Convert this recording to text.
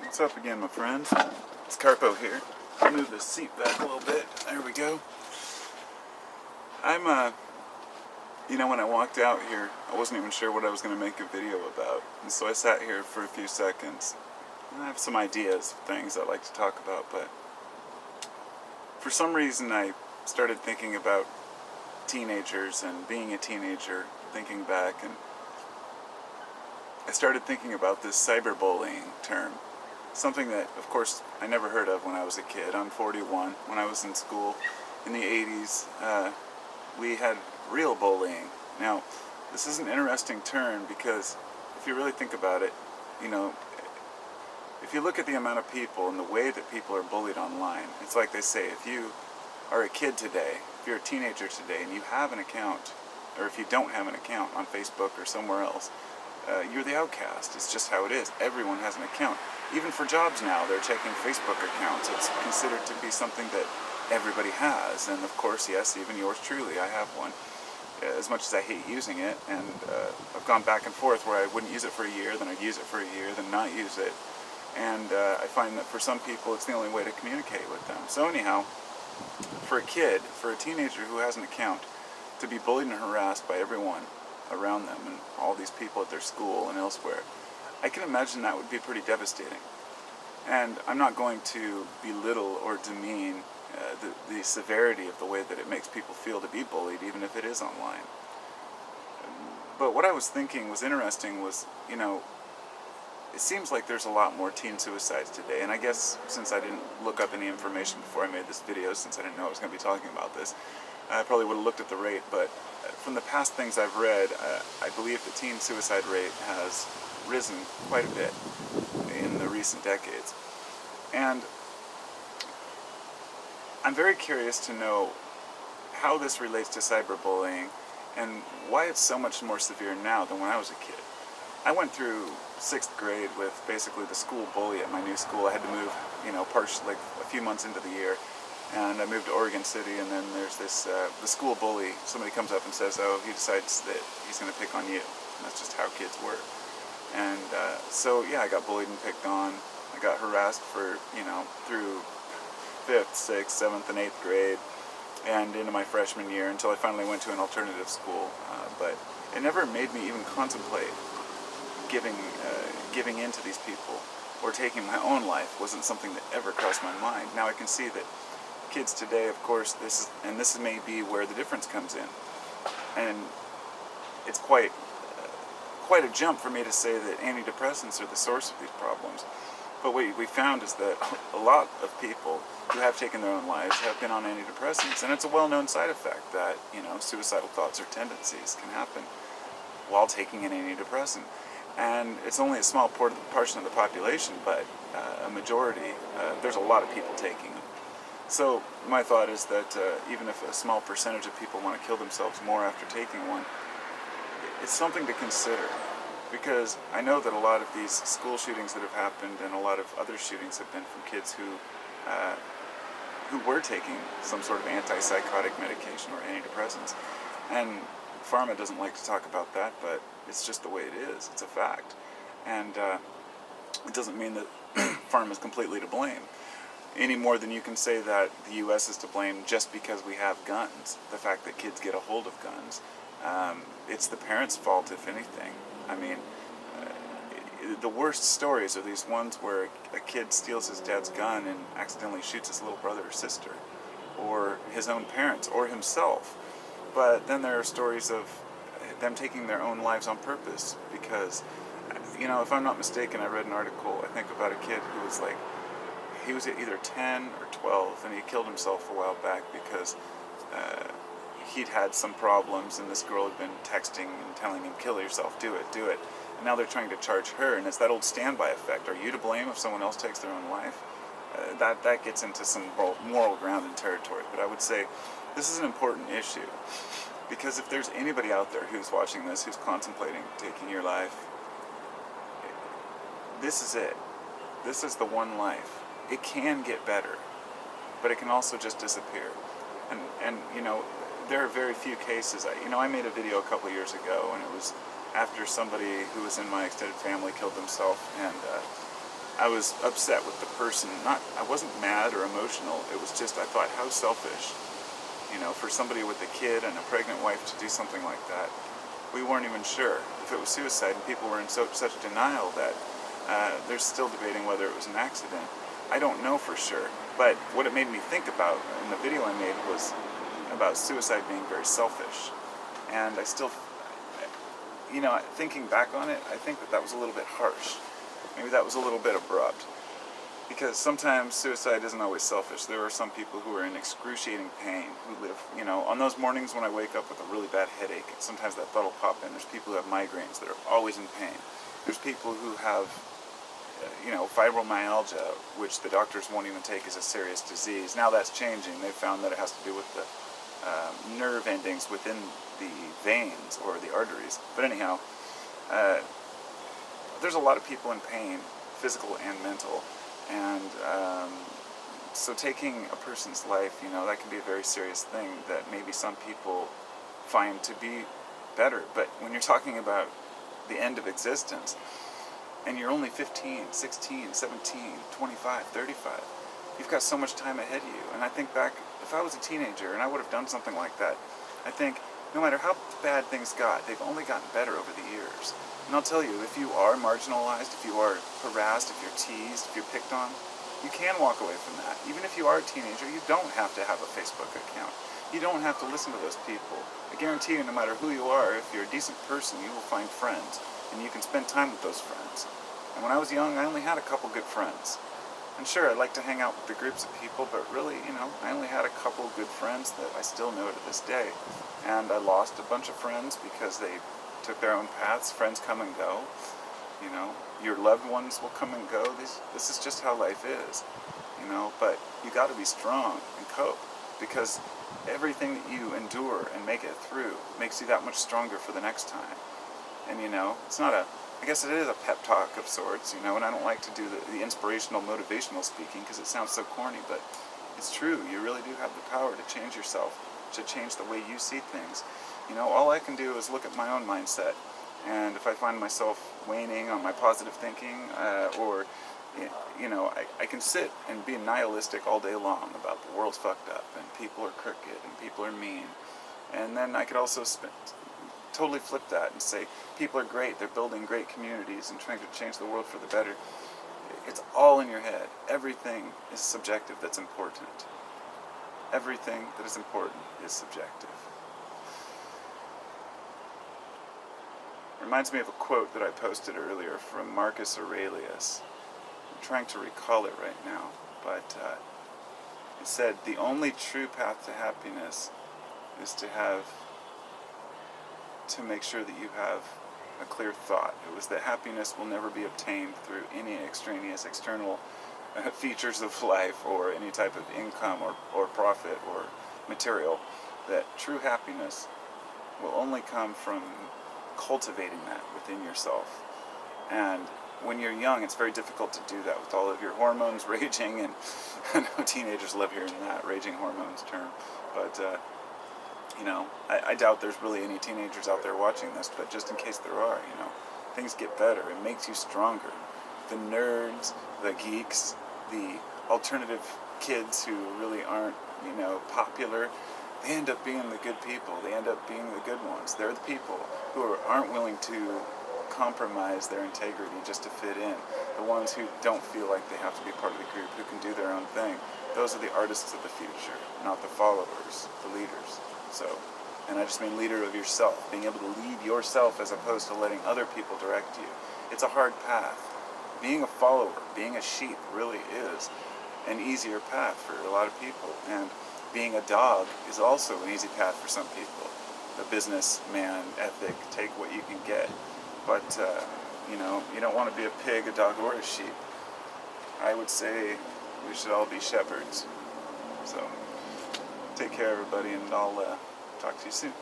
What's up again, my friends? It's Carpo here. I'll move this seat back a little bit. There we go. When I walked out here, I wasn't even sure what I was going to make a video about. And so I sat here for a few seconds. And I have some ideas of things I'd like to talk about, but for some reason I started thinking about teenagers and being a teenager, thinking back, and I started thinking about this cyberbullying term. Something that, of course, I never heard of when I was a kid. I'm 41. When I was in school in the 80s, we had real bullying. Now, this is an interesting term because if you really think about it, if you look at the amount of people and the way that people are bullied online, it's like they say, if you are a kid today, if you're a teenager today and you have an account, or if you don't have an account on Facebook or somewhere else, you're the outcast. It's just how it is. Everyone has an account. Even for jobs now, they're taking Facebook accounts. It's considered to be something that everybody has. And of course, yes, even yours truly, I have one. As much as I hate using it, and I've gone back and forth where I wouldn't use it for a year, then I'd use it for a year, then not use it. And I find that for some people, it's the only way to communicate with them. So anyhow, for a kid, for a teenager who has an account, to be bullied and harassed by everyone around them and all these people at their school and elsewhere, I can imagine that would be pretty devastating. And I'm not going to belittle or demean the severity of the way that it makes people feel to be bullied, even if it is online. But what I was thinking was interesting was, it seems like there's a lot more teen suicides today, and I guess since I didn't look up any information before I made this video, since I didn't know I was going to be talking about this, I probably would have looked at the rate, but from the past things I've read, I believe the teen suicide rate has risen quite a bit in the recent decades. And I'm very curious to know how this relates to cyberbullying and why it's so much more severe now than when I was a kid. I went through 6th grade with basically the school bully at my new school. I had to move, partially like a few months into the year, and I moved to Oregon City, and then there's this, the school bully, somebody comes up and says, oh, he decides that he's going to pick on you. And that's just how kids work. And so, yeah, I got bullied and picked on. I got harassed for, through 5th, 6th, 7th, and 8th grade, and into my freshman year until I finally went to an alternative school. But it never made me even contemplate giving in to these people or taking my own life. Wasn't something that ever crossed my mind. Now I can see that kids today, of course, this may be where the difference comes in, and it's quite a jump for me to say that antidepressants are the source of these problems. But what we found is that a lot of people who have taken their own lives have been on antidepressants, and it's a well-known side effect that suicidal thoughts or tendencies can happen while taking an antidepressant. And it's only a small portion of the population, but a majority, there's a lot of people taking them. So my thought is that even if a small percentage of people want to kill themselves more after taking one, it's something to consider. Because I know that a lot of these school shootings that have happened and a lot of other shootings have been from kids who were taking some sort of antipsychotic medication or antidepressants. And pharma doesn't like to talk about that, but it's just the way it is. It's a fact. And it doesn't mean that pharma is completely to blame, any more than you can say that the U.S. is to blame just because we have guns. The fact that kids get a hold of guns, it's the parents' fault, if anything. I mean, the worst stories are these ones where a kid steals his dad's gun and accidentally shoots his little brother or sister, or his own parents, or himself. But then there are stories of them taking their own lives on purpose because, if I'm not mistaken, I read an article, I think, about a kid who was he was either 10 or 12, and he killed himself a while back because he'd had some problems, and this girl had been texting and telling him, kill yourself, do it, do it. And now they're trying to charge her, and it's that old standby effect. Are you to blame if someone else takes their own life? That gets into some moral ground and territory. But I would say this is an important issue, because if there's anybody out there who's watching this, who's contemplating taking your life, this is it. This is the one life. It can get better, but it can also just disappear. And there are very few cases. I made a video a couple years ago, and it was after somebody who was in my extended family killed himself, and I was upset with the person. I wasn't mad or emotional. It was just, I thought, how selfish. You know, for somebody with a kid and a pregnant wife to do something like that. We weren't even sure if it was suicide, and people were in such denial that they're still debating whether it was an accident. I don't know for sure, but what it made me think about in the video I made was about suicide being very selfish. And I still, you know, thinking back on it, I think that was a little bit harsh. Maybe that was a little bit abrupt. Because sometimes suicide isn't always selfish. There are some people who are in excruciating pain, who live, you know, on those mornings when I wake up with a really bad headache, sometimes that thought will pop in. There's people who have migraines that are always in pain. There's people who have, you know, fibromyalgia, which the doctors won't even take as a serious disease. Now that's changing. They've found that it has to do with the nerve endings within the veins or the arteries. But anyhow, there's a lot of people in pain, physical and mental. And so taking a person's life, you know, that can be a very serious thing that maybe some people find to be better. But when you're talking about the end of existence, and you're only 15, 16, 17, 25, 35, you've got so much time ahead of you. And I think back, if I was a teenager and I would have done something like that, I think no matter how bad things got, they've only gotten better over the years. And I'll tell you, if you are marginalized, if you are harassed, if you're teased, if you're picked on, you can walk away from that. Even if you are a teenager, you don't have to have a Facebook account. You don't have to listen to those people. I guarantee you, no matter who you are, if you're a decent person, you will find friends, and you can spend time with those friends. And when I was young, I only had a couple good friends. And sure, I'd like to hang out with the groups of people, but really, you know, I only had a couple good friends that I still know to this day. And I lost a bunch of friends because they took their own paths. Friends come and go. You know, your loved ones will come and go. This is just how life is. You know, but you got to be strong and cope, because everything that you endure and make it through makes you that much stronger for the next time. And you know, it's not I guess it is a pep talk of sorts, you know, and I don't like to do the inspirational, motivational speaking because it sounds so corny, but it's true. You really do have the power to change yourself, to change the way you see things. You know, all I can do is look at my own mindset, and if I find myself waning on my positive thinking, or, you know, I can sit and be nihilistic all day long about the world's fucked up, and people are crooked, and people are mean, and then I could also totally flip that and say, people are great, they're building great communities and trying to change the world for the better. It's all in your head. Everything is subjective that's important. Everything that is important is subjective. Reminds me of a quote that I posted earlier from Marcus Aurelius. I'm trying to recall it right now, but it said, the only true path to happiness is to make sure that you have a clear thought. It was that happiness will never be obtained through any extraneous external features of life or any type of income or profit or material. That true happiness will only come from cultivating that within yourself. And when you're young, it's very difficult to do that with all of your hormones raging, and I know teenagers love hearing that, raging hormones term, but you know, I doubt there's really any teenagers out there watching this, but just in case there are, you know, things get better. It makes you stronger. The nerds, the geeks, the alternative kids who really aren't, you know, popular, they end up being the good people. They end up being the good ones. They're the people who aren't willing to compromise their integrity just to fit in. The ones who don't feel like they have to be part of the group, who can do their own thing. Those are the artists of the future, not the followers, the leaders. So, and I just mean leader of yourself, being able to lead yourself as opposed to letting other people direct you. It's a hard path. Being a follower, being a sheep really is an easier path for a lot of people. And being a dog is also an easy path for some people. The businessman ethic, take what you can get. But, you know, you don't want to be a pig, a dog, or a sheep. I would say we should all be shepherds. So, take care, everybody, and I'll talk to you soon.